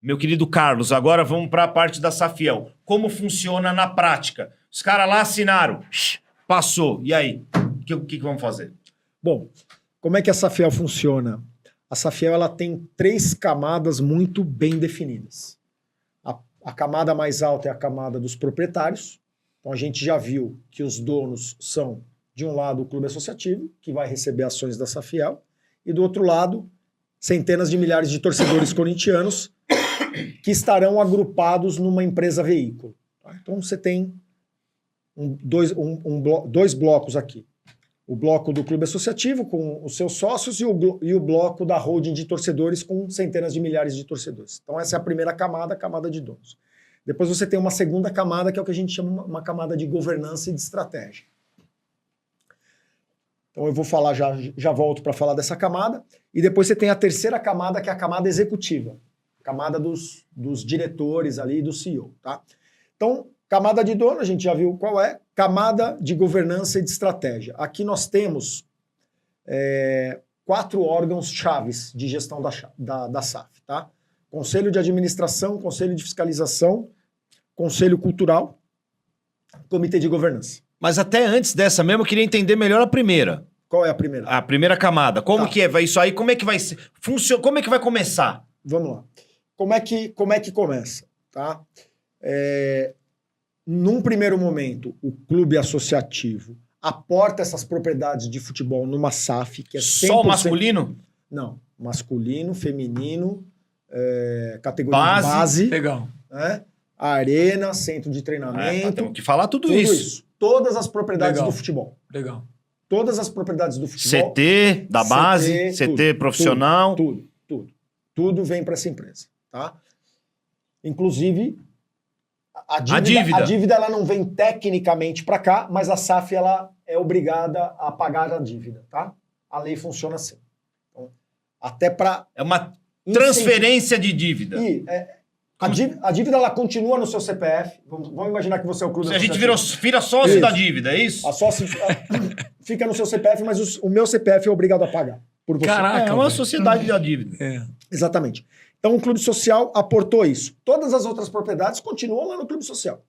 meu querido Carlos, agora vamos para a parte da Safiel. Como funciona na prática? Os caras lá assinaram, passou. E aí? O que vamos fazer? Bom, como é que a Safiel funciona? A Safiel ela tem 3 camadas muito bem definidas. A camada mais alta é a camada dos proprietários. Então a gente já viu que os donos são, de um lado, o clube associativo, que vai receber ações da Safiel, e do outro lado, centenas de milhares de torcedores corintianos que estarão agrupados numa empresa veículo. Então você tem dois blocos aqui. O bloco do clube associativo com os seus sócios e o bloco da holding de torcedores com centenas de milhares de torcedores. Então essa é a primeira camada, a camada de donos. Depois você tem uma segunda camada, que é o que a gente chama uma camada de governança e de estratégia. Então eu vou falar, já volto para falar dessa camada. E depois você tem a terceira camada, que é a camada executiva. Camada dos diretores ali, do CEO. Tá? Então, camada de dono, a gente já viu qual é. Camada de governança e de estratégia. Aqui nós temos 4 órgãos chaves de gestão da SAF. Tá? Conselho de Administração, Conselho de Fiscalização, Conselho Cultural, Comitê de Governança. Mas até antes dessa mesmo, eu queria entender melhor a primeira. Qual é a primeira? A primeira camada. Como Tá. que é isso aí? Como é que vai ser? Como é que vai começar? Vamos lá. Como é que começa? Tá? Num primeiro momento, o clube associativo aporta essas propriedades de futebol numa SAF, que é 100%... Só o masculino? Não. Masculino, feminino, categoria de base. Legal. Né? Arena, centro de treinamento. Temos que falar tudo tudo isso. Todas as propriedades Legal. do futebol. Legal. Todas as propriedades do futebol. CT, da base, CT tudo, profissional. Tudo vem para essa empresa. Tá? Inclusive, a dívida ela não vem tecnicamente para cá, mas a SAF ela é obrigada a pagar a dívida. Tá? A lei funciona assim. Então, até para... É uma transferência de dívida. A dívida ela continua no seu CPF. Vamos imaginar que você é o clube. Se a gente vira sócio da dívida, é isso? A sócio fica no seu CPF, mas o meu CPF é obrigado a pagar por você. Caraca, É uma sociedade da dívida. Exatamente. Então o clube social aportou isso. Todas as outras propriedades continuam lá no clube social.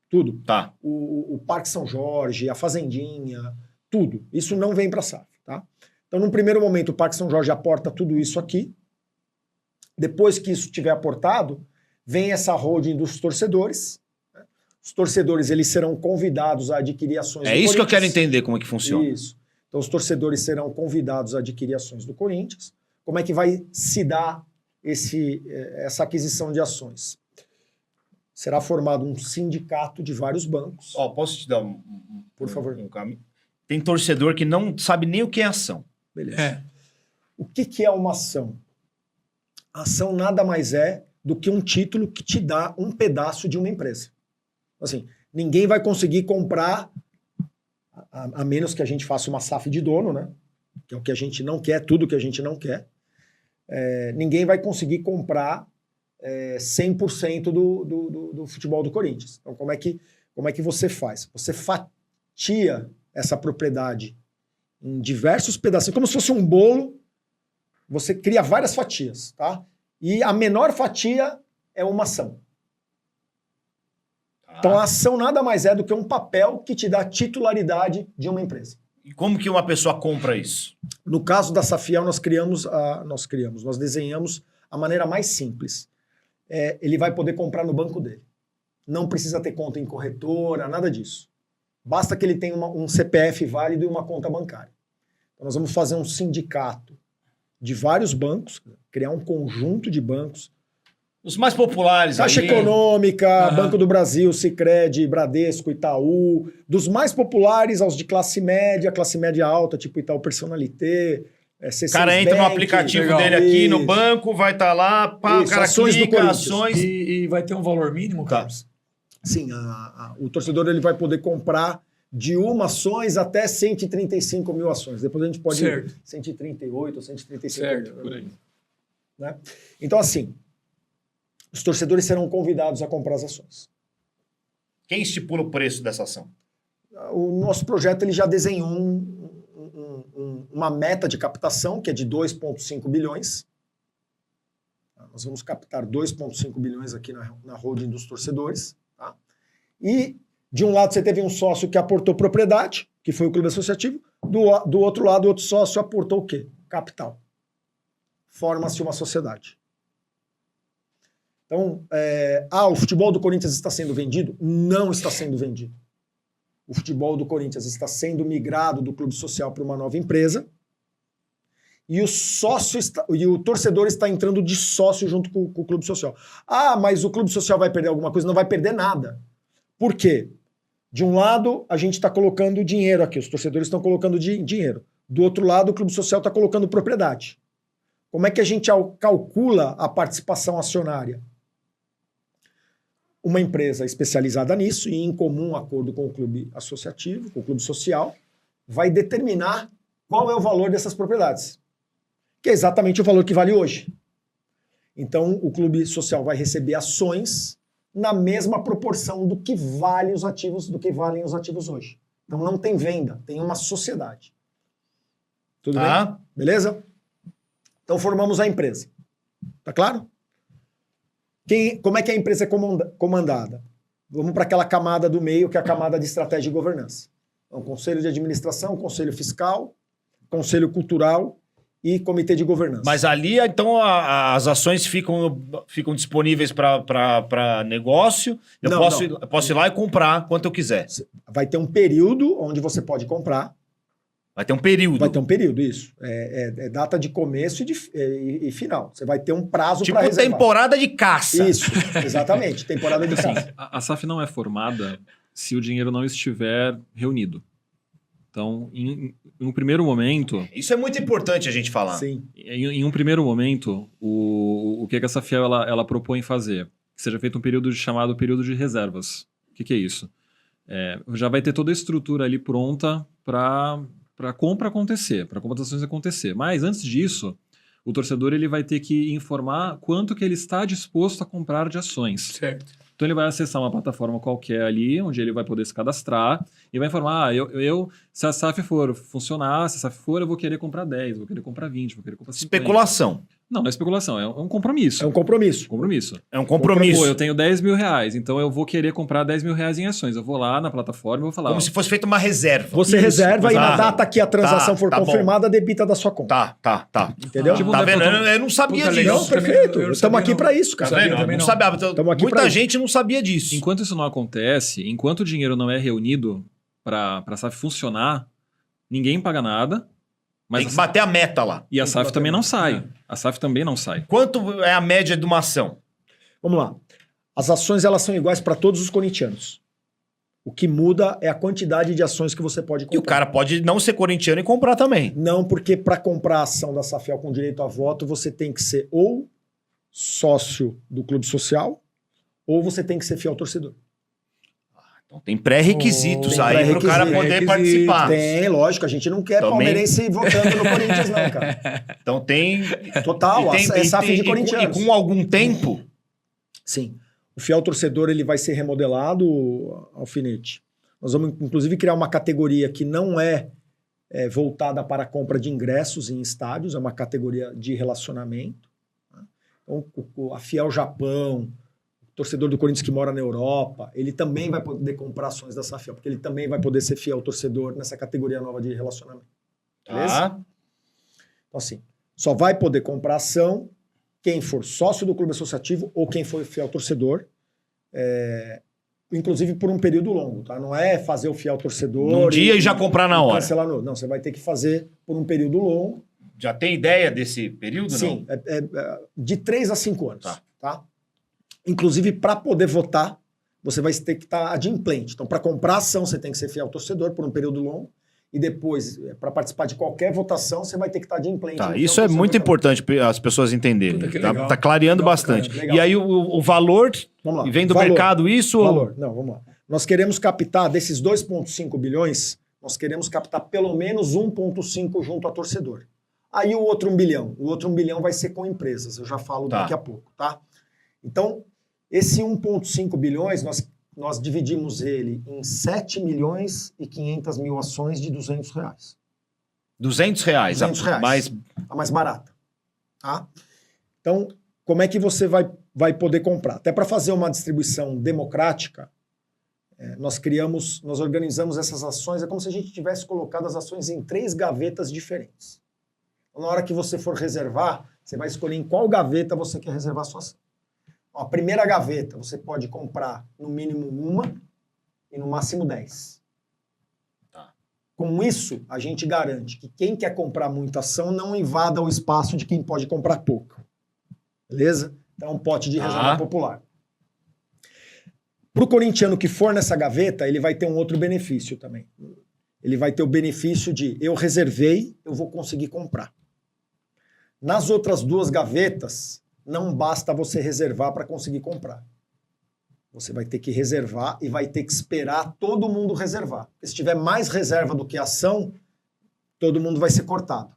Tudo. Tá. O Parque São Jorge, a Fazendinha, tudo. Isso não vem para a SAF. Tá? Então, num primeiro momento, o Parque São Jorge aporta tudo isso aqui. Depois que isso tiver aportado, vem essa holding dos torcedores. Os torcedores eles serão convidados a adquirir ações do Corinthians. É isso que eu quero entender como é que funciona. Isso. Então os torcedores serão convidados a adquirir ações do Corinthians. Como é que vai se dar essa aquisição de ações? Será formado um sindicato de vários bancos. Posso te dar Por favor. um caminho? Tem torcedor que não sabe nem o que é ação. Beleza. O que é uma ação? A ação nada mais é do que um título que te dá um pedaço de uma empresa. Assim, ninguém vai conseguir comprar, a menos que a gente faça uma SAF de dono, né? Que é o que a gente não quer, tudo que a gente não quer. Ninguém vai conseguir comprar 100% do futebol do Corinthians. Então, como é que você faz? Você fatia essa propriedade em diversos pedacinhos, como se fosse um bolo. Você cria várias fatias, tá? E a menor fatia é uma ação. Então a ação nada mais é do que um papel que te dá titularidade de uma empresa. E como que uma pessoa compra isso? No caso da Safiel, nós desenhamos a maneira mais simples. Ele vai poder comprar no banco dele. Não precisa ter conta em corretora, nada disso. Basta que ele tenha um CPF válido e uma conta bancária. Então nós vamos fazer um sindicato de vários bancos, criar um conjunto de bancos. Os mais populares. Caixa Econômica, Banco do Brasil, Sicredi, Bradesco, Itaú. Dos mais populares aos de classe média alta, tipo Itaú Personalité, C6 O cara entra no Bank, aplicativo dele aqui no banco, vai estar lá, pá, o cara ações do clica, Corinthians. ações... E vai ter um valor mínimo, Carlos? Sim, o torcedor ele vai poder comprar de uma ações até 135 mil ações. Depois a gente pode ir 138 ou 135 certo, mil. por aí. Né? Então, assim, os torcedores serão convidados a comprar as ações. Quem estipula o preço dessa ação? O nosso projeto ele já desenhou uma meta de captação, que é de 2,5 bilhões. Nós vamos captar 2,5 bilhões aqui na holding dos torcedores. Tá? E, de um lado, você teve um sócio que aportou propriedade, que foi o clube associativo. Do outro lado, o outro sócio aportou o quê? Capital. Forma-se uma sociedade. Então, o futebol do Corinthians está sendo vendido? Não está sendo vendido. O futebol do Corinthians está sendo migrado do clube social para uma nova empresa e o torcedor está entrando de sócio junto com o clube social. Ah, mas o clube social vai perder alguma coisa? Não vai perder nada. Por quê? De um lado, a gente está colocando dinheiro aqui, os torcedores estão colocando dinheiro. Do outro lado, o clube social está colocando propriedade. Como é que a gente calcula a participação acionária? Uma empresa especializada nisso e em comum acordo com o clube associativo, com o clube social, vai determinar qual é o valor dessas propriedades, que é exatamente o valor que vale hoje. Então, o clube social vai receber ações na mesma proporção do que valem os ativos hoje. Então, não tem venda, tem uma sociedade. Tudo bem? Beleza? Então, formamos a empresa. Tá claro? Como é que a empresa é comandada? Vamos para aquela camada do meio, que é a camada de estratégia e governança. Então, conselho de administração, conselho fiscal, conselho cultural e comitê de governança. Mas ali, então, as ações ficam disponíveis para negócio. Eu posso ir lá e comprar quanto eu quiser. Vai ter um período onde você pode comprar. Vai ter um período. Vai ter um período, isso. É data de começo e final. Você vai ter um prazo para reservar. Tipo temporada de caça. Isso, exatamente. Temporada de caça. A SAF não é formada se o dinheiro não estiver reunido. Então, em um primeiro momento... Isso é muito importante a gente falar. Sim. Em um primeiro momento, o que a SAFiel ela propõe fazer? Que seja feito um período chamado período de reservas. O que é isso? Já vai ter toda a estrutura ali pronta para a compra acontecer, para a compra das ações acontecer. Mas, antes disso, o torcedor ele vai ter que informar quanto que ele está disposto a comprar de ações. Certo. Então, ele vai acessar uma plataforma qualquer ali, onde ele vai poder se cadastrar e vai informar, se a SAF for funcionar, se a SAF for, eu vou querer comprar 10, vou querer comprar 20, vou querer comprar 50. Especulação. Não é especulação, é um compromisso. É um compromisso. Compromisso. É um compromisso. Pô, eu tenho 10 mil reais, então eu vou querer comprar 10 mil reais em ações. Eu vou lá na plataforma e vou falar... Como se fosse feita uma reserva. Você reserva e na data que a transação for confirmada, debita da sua conta. Tá. Entendeu? Tipo, Tá vendo? Eu não sabia Puta, disso. legal. Não, perfeito. Eu não Estamos sabia, aqui não. para isso, cara. Tá vendo? também Não não. sabia. Tamo aqui pra Muita isso. gente não sabia disso. Enquanto isso não acontece, enquanto o dinheiro não é reunido para a SAF funcionar, ninguém paga nada. Mas Tem que bater a meta lá. E a SAF também não sai. A SAF também não sai. Quanto é a média de uma ação? Vamos lá. As ações elas são iguais para todos os corintianos. O que muda é a quantidade de ações que você pode comprar. E o cara pode não ser corintiano e comprar também. Não, porque para comprar a ação da SAFiel com direito a voto, você tem que ser ou sócio do clube social, ou você tem que ser fiel torcedor. Então tem pré-requisitos Tem aí para o cara pré-requisito. poder participar. Tem, lógico. A gente não quer Também. palmeirense votando no Corinthians, não, cara. Então tem... Total, é SAF de corintianos. E com algum tempo... Sim. O fiel torcedor ele vai ser remodelado, Alfinete. Nós vamos, inclusive, criar uma categoria que não é voltada para a compra de ingressos em estádios, é uma categoria de relacionamento. Tá? Então, a Fiel Japão, o torcedor do Corinthians que mora na Europa, ele também vai poder comprar ações da SAFiel, porque ele também vai poder ser fiel torcedor nessa categoria nova de relacionamento. Beleza? Tá. Então, assim, só vai poder comprar ação quem for sócio do clube associativo ou quem for fiel torcedor, inclusive por um período longo, tá? Não é fazer o fiel torcedor... Num dia e já comprar na hora. Cancelar não, você vai ter que fazer por um período longo. Já tem ideia desse período, Sim, não? de 3 a 5 anos. Tá. Tá? Inclusive, para poder votar, você vai ter que estar adimplente. Então, para comprar ação, você tem que ser fiel torcedor por um período longo. E depois, para participar de qualquer votação, você vai ter que estar adimplente. Tá, isso é muito importante para as pessoas entenderem. Puta, que Tá, legal. tá clareando Legal, bastante. cara, legal. E aí o valor Vamos lá. vem do Valor. mercado isso? Valor. Não, vamos lá. Nós queremos captar, desses 2,5 bilhões, nós queremos captar pelo menos 1,5 junto a torcedor. Aí o outro 1 bilhão. O outro 1 bilhão vai ser com empresas. Eu já falo daqui a pouco, tá? Então, esse 1,5 bilhões, nós dividimos ele em 7 milhões e 500 mil ações de R$200. R$200. R$200. Mas A mais barata. Tá? Então, como é que você vai poder comprar? Até para fazer uma distribuição democrática, nós organizamos essas ações, é como se a gente tivesse colocado as ações em 3 gavetas diferentes. Então, na hora que você for reservar, você vai escolher em qual gaveta você quer reservar a sua ação. A primeira gaveta, você pode comprar no mínimo 1 e no máximo 10. Tá. Com isso, a gente garante que quem quer comprar muita ação não invada o espaço de quem pode comprar pouco. Beleza? Então é um pote de reserva popular. Para o corintiano que for nessa gaveta, ele vai ter um outro benefício também. Ele vai ter o benefício de eu reservei, eu vou conseguir comprar. Nas outras 2 gavetas, não basta você reservar para conseguir comprar. Você vai ter que reservar e vai ter que esperar todo mundo reservar. Porque se tiver mais reserva do que ação, todo mundo vai ser cortado.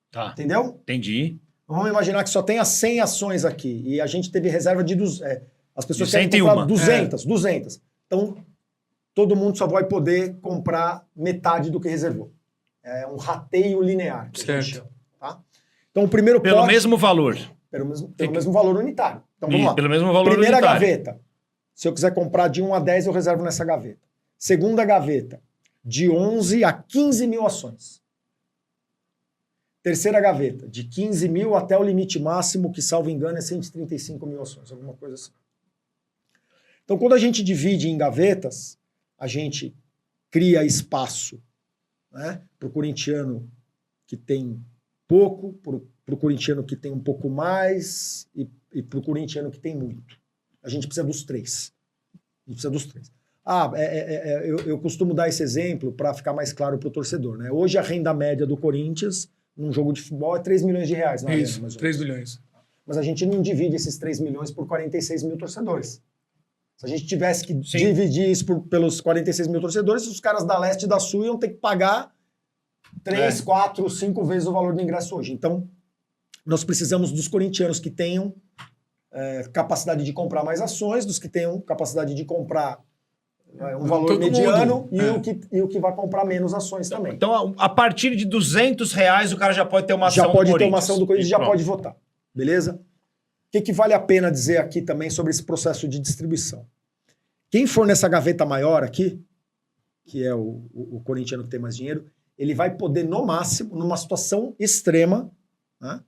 Tá. Entendeu? Entendi. Vamos imaginar que só tenha 100 ações aqui e a gente teve reserva de... as pessoas De querem 101. comprar 200. Então, todo mundo só vai poder comprar metade do que reservou. É um rateio linear. Que a gente chama, tá? Então, o primeiro Pelo pote... mesmo valor. Pelo mesmo valor unitário. Então, vamos lá. Pelo mesmo valor Primeira unitário. gaveta. Se eu quiser comprar de 1 a 10, eu reservo nessa gaveta. Segunda gaveta. De 11 a 15 mil ações. Terceira gaveta. De 15 mil até o limite máximo, que, salvo engano, é 135 mil ações. Alguma coisa assim. Então, quando a gente divide em gavetas, a gente cria espaço, né, para o corintiano que tem pouco, para o corintiano que tem um pouco mais e para o corintiano que tem muito. A gente precisa dos 3. A gente precisa dos 3. Eu costumo dar esse exemplo para ficar mais claro para o torcedor. Né? Hoje a renda média do Corinthians num jogo de futebol é 3 milhões de reais. Isso, mais ou menos. 3 milhões. Mas a gente não divide esses 3 milhões por 46 mil torcedores. Se a gente tivesse que dividir isso pelos 46 mil torcedores, os caras da Leste e da Sul iam ter que pagar 3, 4, 5 vezes o valor do ingresso hoje. Então, nós precisamos dos corintianos que tenham capacidade de comprar mais ações, dos que tenham capacidade de comprar um valor Todo mediano mundo. e o que vai comprar menos ações também. Então, a partir de R$200, o cara já pode ter uma ação já pode do ter uma ação do Corinthians, já pronto. pode votar. Beleza? O que vale a pena dizer aqui também sobre esse processo de distribuição? Quem for nessa gaveta maior aqui, que é o corintiano que tem mais dinheiro, ele vai poder, no máximo, numa situação extrema, né,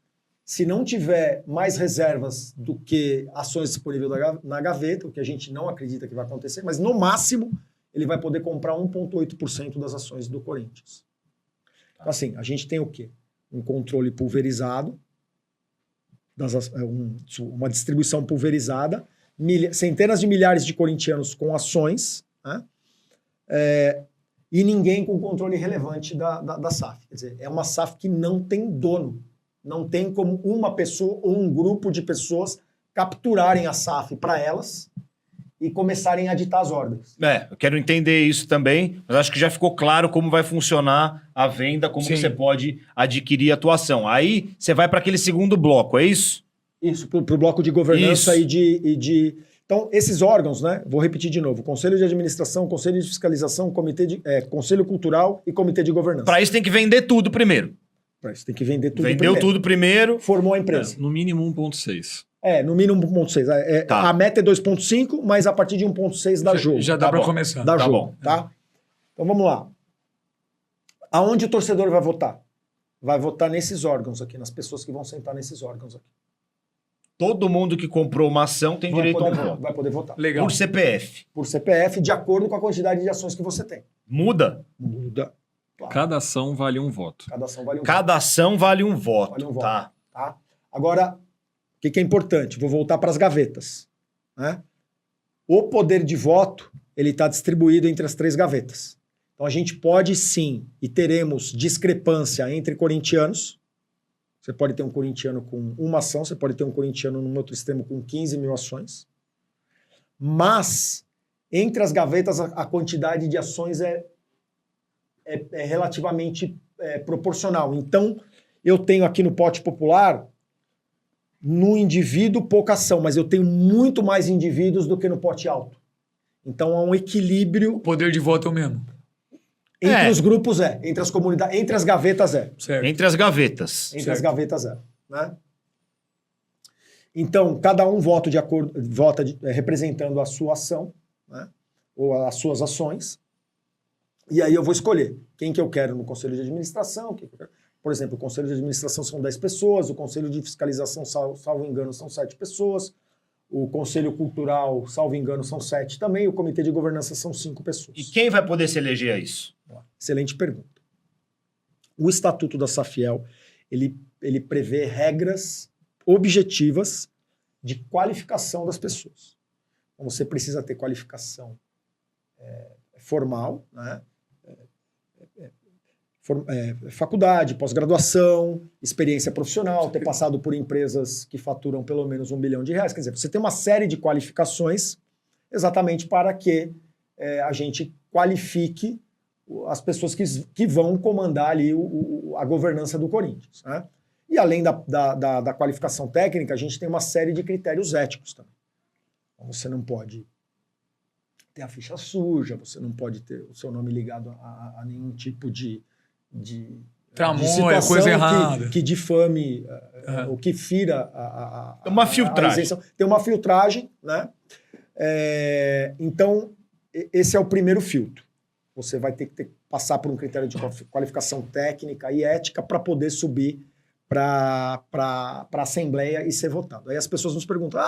se não tiver mais reservas do que ações disponíveis na gaveta, o que a gente não acredita que vai acontecer, mas no máximo ele vai poder comprar 1,8% das ações do Corinthians. Então, assim, a gente tem o quê? Um controle pulverizado, uma distribuição pulverizada, centenas de milhares de corintianos com ações, né? E ninguém com controle relevante da SAF. Quer dizer, é uma SAF que não tem dono. Não tem como uma pessoa ou um grupo de pessoas capturarem a SAF para elas e começarem a ditar as ordens. Eu quero entender isso também, mas acho que já ficou claro como vai funcionar a venda, como Sim. você pode adquirir a tua ação. Aí você vai para aquele segundo bloco, é isso? Isso, para o bloco de governança Isso. e de... Então, esses órgãos, né? Vou repetir de novo. Conselho de Administração, Conselho de Fiscalização, Conselho Cultural e Comitê de Governança. Para isso tem que vender tudo primeiro. Para isso tem que vender tudo Vendeu primeiro. tudo primeiro. Formou a empresa. No mínimo 1,6. No mínimo 1,6. Tá. A meta é 2,5, mas a partir de 1,6 dá jogo. Já dá Tá para bom. começar. Dá Tá jogo, bom. tá? Então vamos lá. Aonde o torcedor vai votar? Vai votar nesses órgãos aqui, nas pessoas que vão sentar nesses órgãos aqui. Todo mundo que comprou uma ação tem direito a um voto. Vai poder votar. Legal. Por CPF. Por CPF, de acordo com a quantidade de ações que você tem. Muda? Muda. Claro. Cada ação vale um voto. Cada ação vale um Cada ação vale um voto. Vale um voto. Tá. tá? Agora, o que é importante? Vou voltar para as gavetas. Né? O poder de voto ele está distribuído entre as 3 gavetas. Então a gente pode sim, e teremos discrepância entre corintianos. Você pode ter um corintiano com uma ação, você pode ter um corintiano no outro extremo com 15 mil ações. Mas, entre as gavetas, a quantidade de ações é relativamente proporcional. Então, eu tenho aqui no pote popular, no indivíduo, pouca ação, mas eu tenho muito mais indivíduos do que no pote alto. Então, há um equilíbrio. O poder de voto é o mesmo. Entre os grupos entre as comunidades, entre as gavetas Certo. Entre as gavetas. Entre as gavetas né? Então, cada um vota representando a sua ação, né? Ou as suas ações. E aí eu vou escolher quem que eu quero no conselho de administração. Por exemplo, o conselho de administração são 10 pessoas, o conselho de fiscalização, salvo engano, são 7 pessoas, o conselho cultural, salvo engano, são 7 também, o comitê de governança são 5 pessoas. E quem vai poder se eleger a isso? Excelente pergunta. O Estatuto da Safiel, ele prevê regras objetivas de qualificação das pessoas. Então, você precisa ter qualificação formal, né? Faculdade, pós-graduação, experiência profissional, ter passado por empresas que faturam pelo menos R$1 bilhão. Quer dizer, você tem uma série de qualificações exatamente para que a gente qualifique as pessoas que vão comandar ali a governança do Corinthians, né? E além da qualificação técnica, a gente tem uma série de critérios éticos também. Então, você não pode ter a ficha suja, você não pode ter o seu nome ligado a nenhum tipo de tramóia, coisa errada. Que difame ou que fira uma filtragem. Tem uma filtragem, né? Então, esse é o primeiro filtro. Você vai ter que passar por um critério de qualificação técnica e ética para poder subir para a Assembleia e ser votado. Aí as pessoas nos perguntam,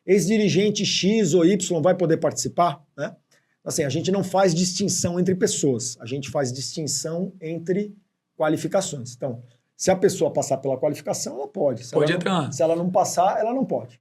ex-dirigente X ou Y vai poder participar? Né? Assim, a gente não faz distinção entre pessoas, a gente faz distinção entre qualificações. Então, se a pessoa passar pela qualificação, ela pode. Se ela não passar, ela não pode.